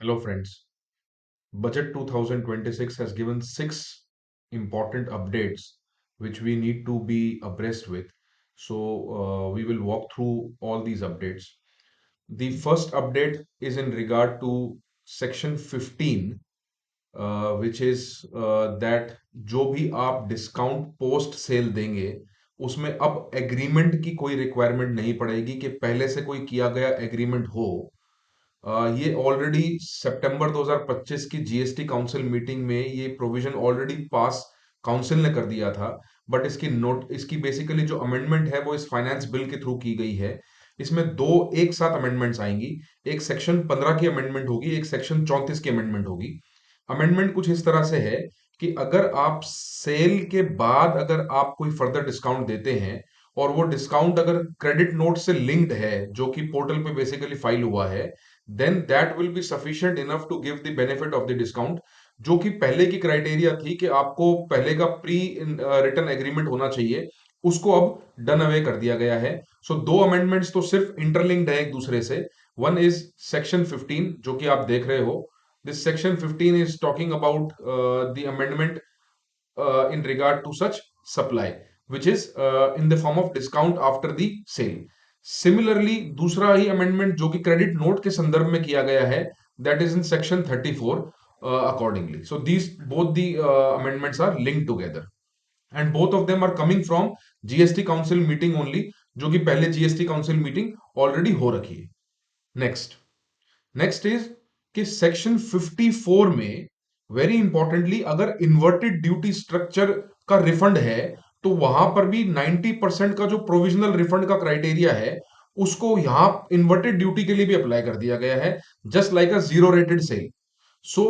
Hello, friends. Budget 2026 has given six important updates which we need to be abreast with. So, we will walk through all these updates. The first update is in regard to Section 15, which is that जो भी आप discount post cell देंगे उसमें अब agreement की कोई requirement नहीं पड़ेगी कि पहले से कोई किया गया एग्रीमेंट हो। ये ऑलरेडी सितंबर 2025 की जीएसटी काउंसिल मीटिंग में ये प्रोविजन ऑलरेडी पास काउंसिल ने कर दिया था। बट इसकी बेसिकली जो अमेंडमेंट है वो इस फाइनेंस बिल के थ्रू की गई है। इसमें दो एक साथ अमेंडमेंट्स आएंगी। एक सेक्शन 15 की अमेंडमेंट होगी, एक सेक्शन 34 की अमेंडमेंट होगी। अमेंडमेंट कुछ इस तरह से है कि अगर आप सेल के बाद अगर आप कोई फर्दर डिस्काउंट देते हैं और वो डिस्काउंट अगर क्रेडिट नोट से लिंक्ड है जो कि पोर्टल पे बेसिकली फाइल हुआ है, then that will be sufficient enough to give the benefit of the discount। जो कि पहले की क्राइटेरिया थी कि आपको पहले का प्री रिटर्न एग्रीमेंट होना चाहिए, उसको अब डन अवे कर दिया गया है। सो दो अमेंडमेंट्स तो सिर्फ इंटरलिंक्ड है एक दूसरे से। वन इज सेक्शन 15 जो कि आप देख रहे हो। This section 15 is talking about the amendment in regard to such supply which is in the form of discount after the sale। Similarly दूसरा ही अमेंडमेंट जो कि क्रेडिट नोट के संदर्भ में किया गया है, that is in section 34 accordingly। So these both the amendments are linked together and both of them are coming from GST council meeting only, जो कि पहले जीएसटी काउंसिल मीटिंग ऑलरेडी हो रखी है। नेक्स्ट नेक्स्ट इज कि section 54 में very importantly अगर inverted duty structure का रिफंड है तो वहां पर भी 90% का जो प्रोविजनल रिफंड का क्राइटेरिया है उसको यहां इन्वर्टेड ड्यूटी के लिए भी अप्लाई कर दिया गया है, just like a zero rated sale. So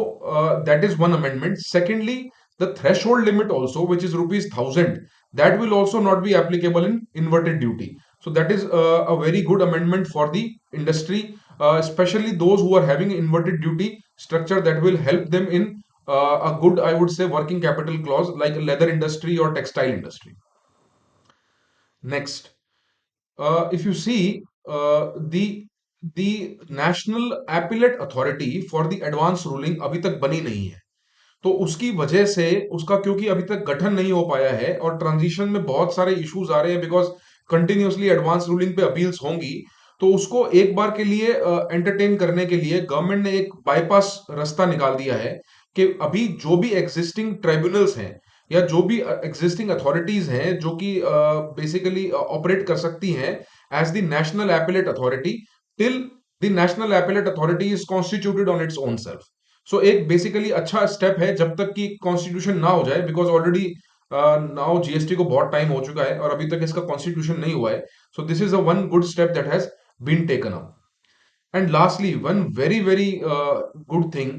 that is one amendment. Secondly, the threshold limit also, which is rupees 1000, that will also not be applicable in inverted duty. So that is a very good amendment for the industry, especially those who are having inverted duty structure, that will help them in a good, I would say, working capital clause like leather industry or textile industry. Next, if you see the national appellate authority for the advance ruling अभी तक बनी नहीं है। तो उसकी वजह से उसका क्योंकि अभी तक गठन नहीं हो पाया है और ट्रांजिशन में बहुत सारे इश्यूज आ रहे हैं, बिकॉज कंटिन्यूअसली एडवांस रूलिंग पे अपील्स होंगी, तो उसको एक बार के लिए एंटरटेन करने के लिए गवर्नमेंट ने एक बाईपास रास्ता निकाल दिया है कि अभी जो भी एग्जिस्टिंग ट्राइब्यूनल्स हैं या जो भी एग्जिस्टिंग अथॉरिटीज हैं जो कि बेसिकली ऑपरेट कर सकती हैं as the national appellate authority till the national appellate authority is constituted on its own self. So एक बेसिकली अच्छा स्टेप है जब तक कि कॉन्स्टिट्यूशन ना हो जाए, बिकॉज ऑलरेडी नाउ जीएसटी को बहुत टाइम हो चुका है और अभी तक इसका कॉन्स्टिट्यूशन नहीं हुआ है। So this is a one good step that has been taken up. And lastly one very very good thing,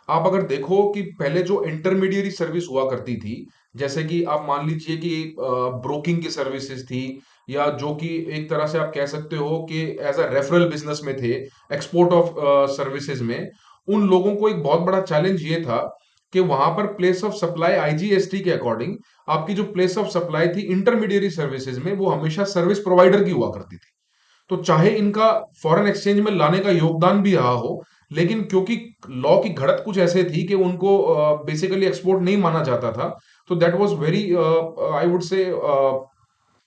आप अगर देखो कि पहले जो इंटरमीडिएरी सर्विस हुआ करती थी, जैसे कि आप मान लीजिए कि ब्रोकिंग की सर्विसेज थी, या जो कि एक तरह से आप कह सकते हो कि एज अ रेफरल बिजनेस में थे, एक्सपोर्ट ऑफ सर्विसेज में, उन लोगों को एक बहुत बड़ा चैलेंज ये था कि वहां पर प्लेस ऑफ सप्लाई आईजीएसटी के अकॉर्डिंग आपकी जो प्लेस ऑफ सप्लाई थी इंटरमीडिएरी सर्विसेज में, वो हमेशा सर्विस प्रोवाइडर की हुआ करती थी। तो चाहे इनका फॉरेन एक्सचेंज में लाने का योगदान भी रहा हो, लेकिन क्योंकि लॉ की घड़त कुछ ऐसे थी कि उनको बेसिकली एक्सपोर्ट नहीं माना जाता था, तो that was very, I would say,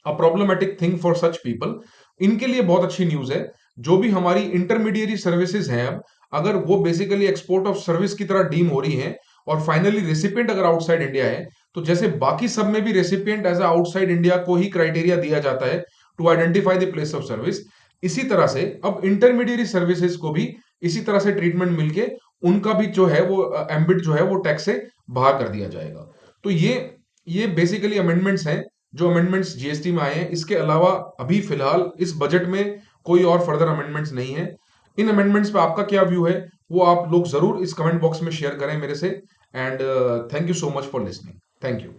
a problematic thing for such people. इनके लिए बहुत अच्छी न्यूज है, जो भी हमारी इंटरमीडिएरी सर्विसेज हैं अब, अगर वो बेसिकली एक्सपोर्ट ऑफ सर्विस की तरह डीम हो रही हैं और फाइनली रेसिपिएंट अगर आउटसाइड इंडिया है, तो जैसे बाकी सब में भी रेसिपिएंट एज आउटसाइड इंडिया को ही क्राइटेरिया दिया जाता है to identify the place of service, इसी तरह से अब इंटरमीडिएरी सर्विसेज को भी इसी तरह से ट्रीटमेंट मिलके उनका भी जो है वो एम्बिट जो है वो टैक्स से बाहर कर दिया जाएगा। तो ये बेसिकली अमेंडमेंट्स हैं जो अमेंडमेंट्स जीएसटी में आए हैं। इसके अलावा अभी फिलहाल इस बजट में कोई और फर्दर अमेंडमेंट्स नहीं है। इन अमेंडमेंट्स पे आपका क्या व्यू है वो आप लोग जरूर इस कमेंट बॉक्स में शेयर करें मेरे से। And thank you so much for listening. Thank you.